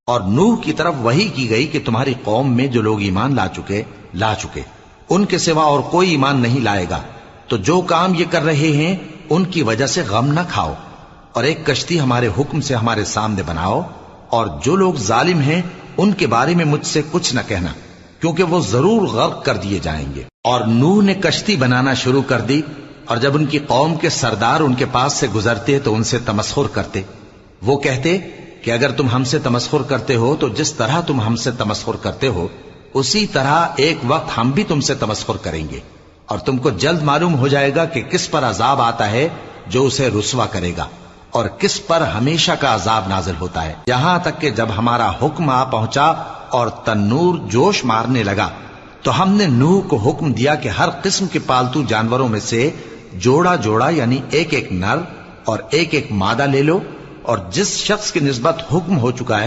और नूह की तरफ वही की गई कि तुम्हारी कौम में जो लोग ईमान ला चुके उनके सिवा और कोई ईमान नहीं लाएगा, तो जो काम ये कर रहे हैं उनकी वजह से गम न खाओ, और एक कश्ती हमारे हुक्म से हमारे सामने बनाओ, और जो लोग जालिम हैं उनके बारे में मुझसे कुछ न कहना, क्योंकि वो जरूर गर्क कर दिए जाएंगे। और नूह ने कश्ती बनाना शुरू कर दी, और जब उनकी कौम के सरदार उनके पास से गुजरते तो उनसे तमस्खुर करते। वो कहते कि अगर तुम हमसे तमस्खुर करते हो तो जिस तरह तुम हमसे तमस्खुर करते हो उसी तरह एक वक्त हम भी तुमसे तमस्खुर करेंगे, और तुमको जल्द मालूम हो जाएगा कि किस पर अजाब आता है जो उसे रुस्वा करेगा, और किस पर हमेशा का अजाब नाजिल होता है। यहां तक कि जब हमारा हुक्म आ पहुंचा और तन्नूर जोश मारने लगा, तो हमने नूह को हुक्म दिया कि हर किस्म के पालतू जानवरों में से जोड़ा जोड़ा यानी एक एक नर और एक एक मादा ले लो, और जिस शख्स की निस्बत हुक्म हो चुका है